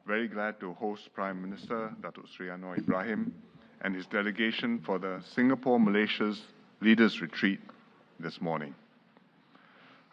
very glad to host Prime Minister Datuk Sri Anwar Ibrahim and his delegation for the Singapore-Malaysia's Leaders Retreat this morning.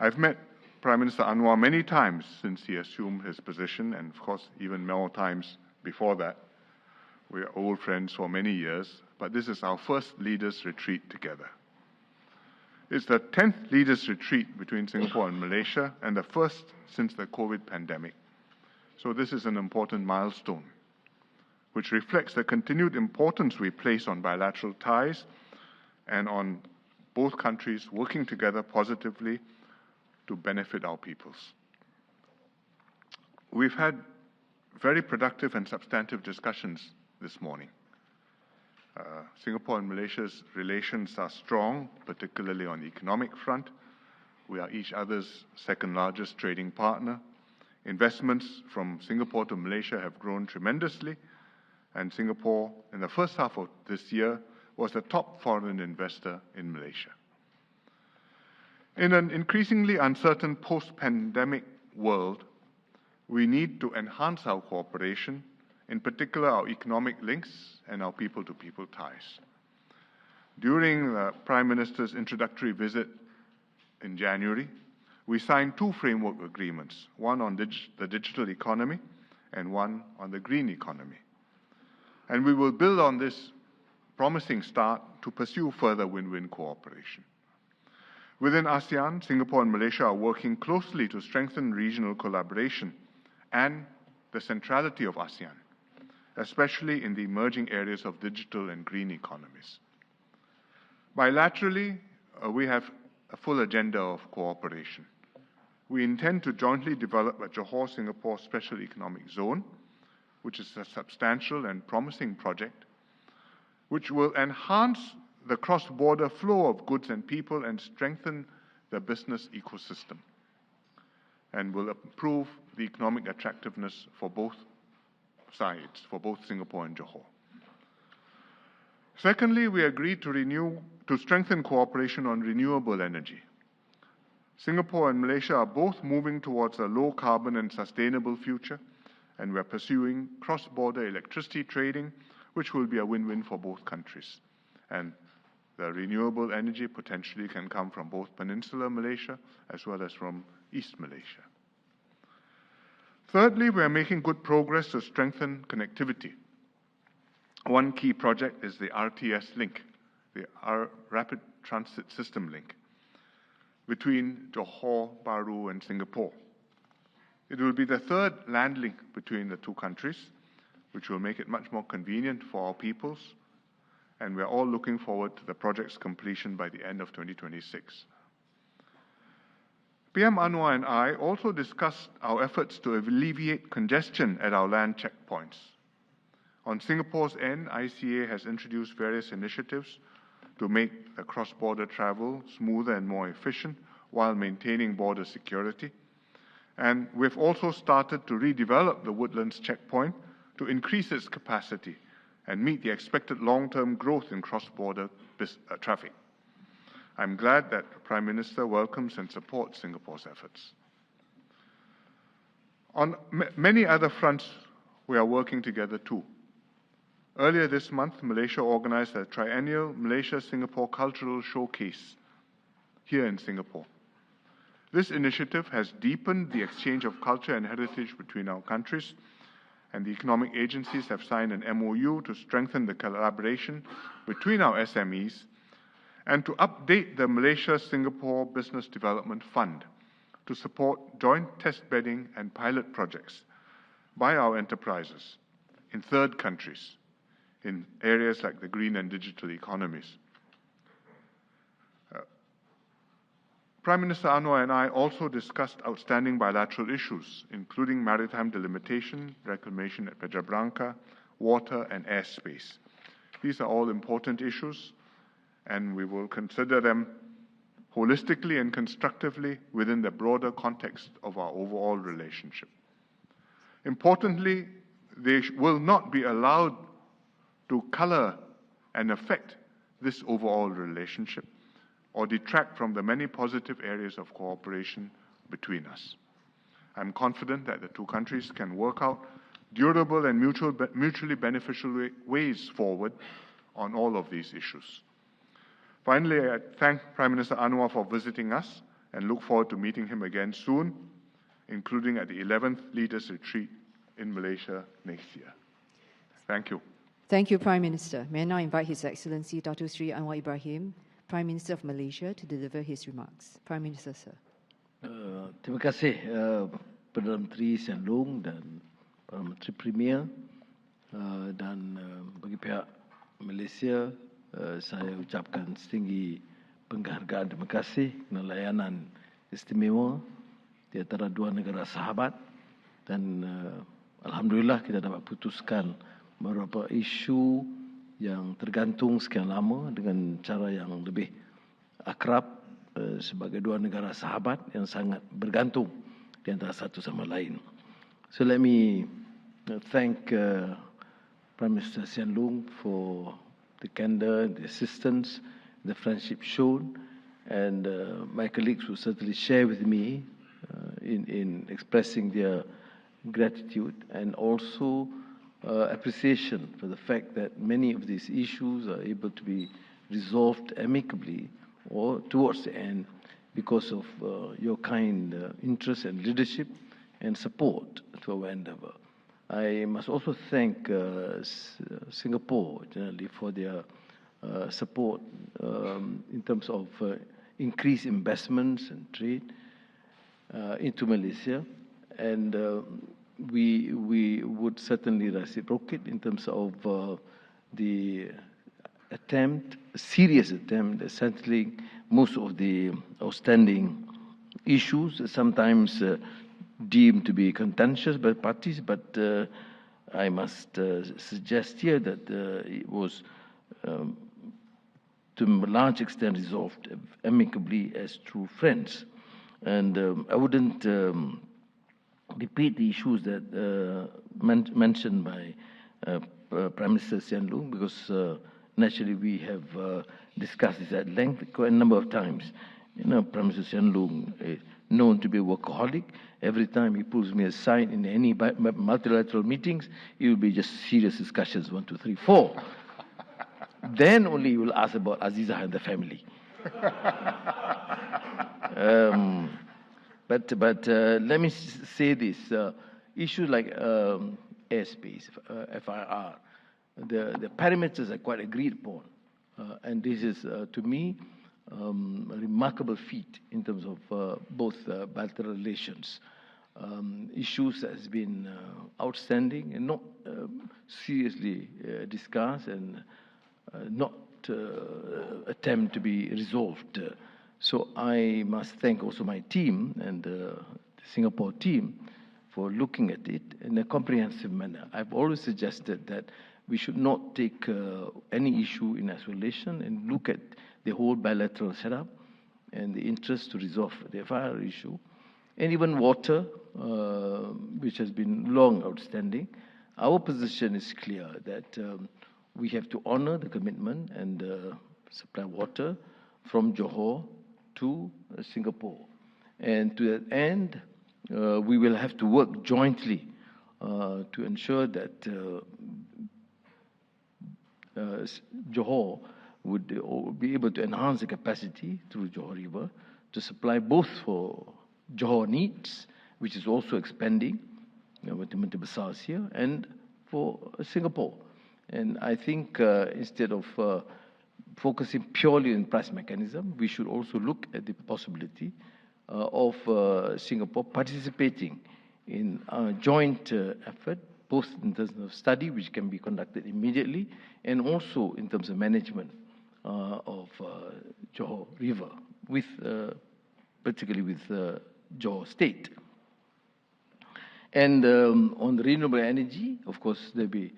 I've met Prime Minister Anwar many times since he assumed his position, and of course even more times before that. We are old friends for many years, but this is our first Leaders Retreat together. It's the 10th Leaders Retreat between Singapore and Malaysia, and the first since the COVID pandemic. So this is an important milestone, which reflects the continued importance we place on bilateral ties and on both countries working together positively to benefit our peoples. We've had very productive and substantive discussions this morning. Singapore and Malaysia's relations are strong, particularly on the economic front. We are each other's second largest trading partner. Investments from Singapore to Malaysia have grown tremendously, and Singapore, in the first half of this year, was the top foreign investor in Malaysia. In an increasingly uncertain post-pandemic world, we need to enhance our cooperation, in particular our economic links and our people-to-people ties. During the Prime Minister's introductory visit in January, we signed two framework agreements, one on the digital economy and one on the green economy. And we will build on this promising start to pursue further win-win cooperation. Within ASEAN, Singapore and Malaysia are working closely to strengthen regional collaboration and the centrality of ASEAN, especially in the emerging areas of digital and green economies. Bilaterally, we have a full agenda of cooperation. We intend to jointly develop a Johor-Singapore Special Economic Zone, which is a substantial and promising project, which will enhance the cross-border flow of goods and people and strengthen the business ecosystem, and will improve the economic attractiveness for both sides, for both Singapore and Johor. Secondly, we agreed to strengthen cooperation on renewable energy. Singapore and Malaysia are both moving towards a low-carbon and sustainable future, and we're pursuing cross-border electricity trading, which will be a win-win for both countries. And the renewable energy potentially can come from both Peninsular Malaysia as well as from East Malaysia. Thirdly, we are making good progress to strengthen connectivity. One key project is the RTS link, the Rapid Transit System link, between Johor Bahru and Singapore. It will be the third land link between the two countries, which will make it much more convenient for our peoples, and we're all looking forward to the project's completion by the end of 2026. PM Anwar and I also discussed our efforts to alleviate congestion at our land checkpoints. On Singapore's end, ICA has introduced various initiatives to make the cross-border travel smoother and more efficient while maintaining border security. And we've also started to redevelop the Woodlands checkpoint to increase its capacity and meet the expected long-term growth in cross-border traffic. I'm glad that the Prime Minister welcomes and supports Singapore's efforts. On many other fronts, we are working together too. Earlier this month, Malaysia organized a triennial Malaysia-Singapore Cultural Showcase here in Singapore. This initiative has deepened the exchange of culture and heritage between our countries, and the economic agencies have signed an MOU to strengthen the collaboration between our SMEs and to update the Malaysia-Singapore Business Development Fund to support joint test bedding and pilot projects by our enterprises in third countries in areas like the green and digital economies. Prime Minister Anwar and I also discussed outstanding bilateral issues, including maritime delimitation, reclamation at Petra Branca, water and airspace. These are all important issues, and we will consider them holistically and constructively within the broader context of our overall relationship. Importantly, they will not be allowed to color and affect this overall relationship or detract from the many positive areas of cooperation between us. I'm confident that the two countries can work out durable and mutually beneficial ways forward on all of these issues. Finally, I thank Prime Minister Anwar for visiting us and look forward to meeting him again soon, including at the 11th Leaders Retreat in Malaysia next year. Thank you. Thank you, Prime Minister. May I now invite His Excellency Datuk Seri Anwar Ibrahim, Prime Minister of Malaysia, to deliver his remarks. Prime Minister, sir. Terima kasih Perdana Menteri Hsien Loong dan Perdana Menteri Premier dan bagi pihak Malaysia saya ucapkan setinggi penghargaan terima kasih kerana layanan istimewa di antara dua negara sahabat dan alhamdulillah kita dapat putuskan beberapa isu yang tergantung sekian lama dengan cara yang lebih akrab sebagai dua negara sahabat yang sangat bergantung di antara satu sama lain. So let me thank Prime Minister Hsien Loong for the candor, the assistance, the friendship shown, and my colleagues will certainly share with me in expressing their gratitude and also appreciation for the fact that many of these issues are able to be resolved amicably or towards the end because of your kind interest and leadership and support to our endeavor. I must also thank Singapore generally for their support in terms of increased investments and trade into Malaysia, and we would certainly reciprocate in terms of the serious attempt at settling most of the outstanding issues, sometimes deemed to be contentious by parties, but I must suggest here that it was to a large extent resolved amicably as true friends. And I wouldn't repeat the issues that mentioned by Prime Minister Hsien Loong because naturally we have discussed this at length quite a number of times. You know, Prime Minister Hsien Loong is known to be a workaholic. Every time he pulls me aside in any multilateral meetings, it will be just serious discussions, 1, 2, 3, 4. Then only he will ask about Azizah and the family. But let me say this: issues like airspace, FIR, the parameters are quite agreed upon, and this is to me a remarkable feat in terms of both bilateral relations. Issues that has been outstanding and not seriously discussed and not attempt to be resolved. So I must thank also my team and the Singapore team for looking at it in a comprehensive manner. I've always suggested that we should not take any issue in isolation and look at the whole bilateral setup and the interest to resolve the FIR issue. And even water, which has been long outstanding. Our position is clear that we have to honor the commitment and supply water from Johor to Singapore. And to that end, we will have to work jointly to ensure that Johor would be able to enhance the capacity through Johor River to supply both for Johor needs, which is also expanding, mati-mati besar here, and for Singapore. And I think instead of focusing purely on price mechanism, we should also look at the possibility of Singapore participating in a joint effort, both in terms of study, which can be conducted immediately, and also in terms of management of Johor River, with particularly with Johor State. And on the renewable energy, of course, there'll be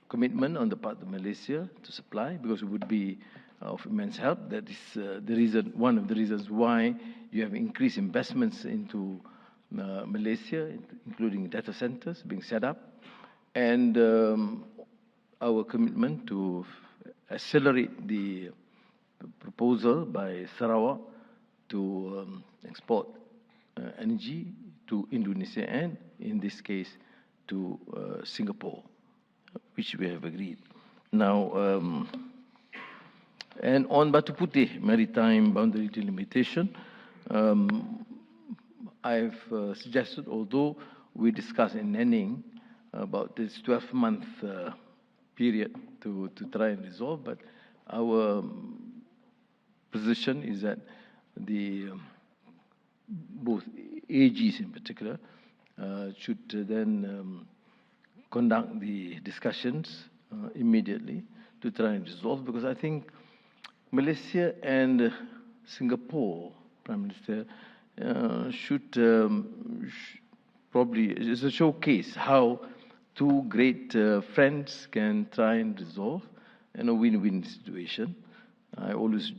commitment on the part of Malaysia to supply, because it would be of immense help. That is the reason, one of the reasons why you have increased investments into Malaysia, including data centers being set up, and our commitment to accelerate the proposal by Sarawak to export energy to Indonesia and, in this case, to Singapore, which we have agreed. Now, and on Batu Putih maritime boundary delimitation, I've suggested, although we discussed in Nenning about this 12-month period to try and resolve, but our position is that the both AGs in particular should then conduct the discussions immediately to try and resolve, because I think Malaysia and Singapore, Prime Minister, should probably, it's a showcase how two great friends can try and resolve in a win-win situation. I always,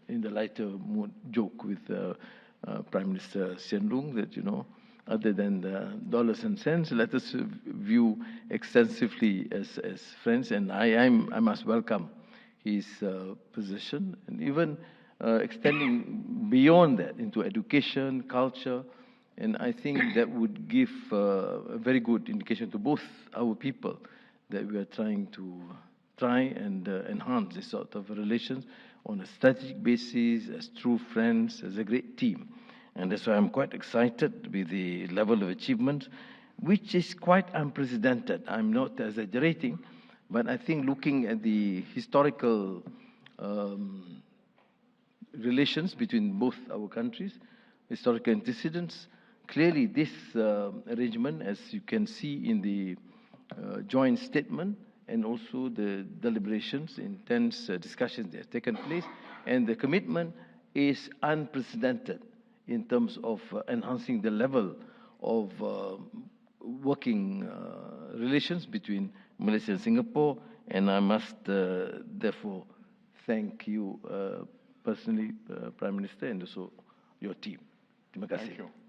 in the lighter mood, joke with Prime Minister Hsien Loong that, you know, other than the dollars and cents, let us view extensively as friends. And I must welcome his position, and even extending beyond that into education, culture. And I think that would give a very good indication to both our people that we are trying and enhance this sort of relations on a strategic basis, as true friends, as a great team. And that's why I'm quite excited with the level of achievement, which is quite unprecedented. I'm not exaggerating, but I think looking at the historical relations between both our countries, historical antecedents, clearly this arrangement, as you can see in the joint statement and also the deliberations, intense discussions that have taken place, and the commitment is unprecedented in terms of enhancing the level of working relations between Malaysia and Singapore. And I must therefore thank you personally, Prime Minister, and also your team. Terima kasih. Thank you.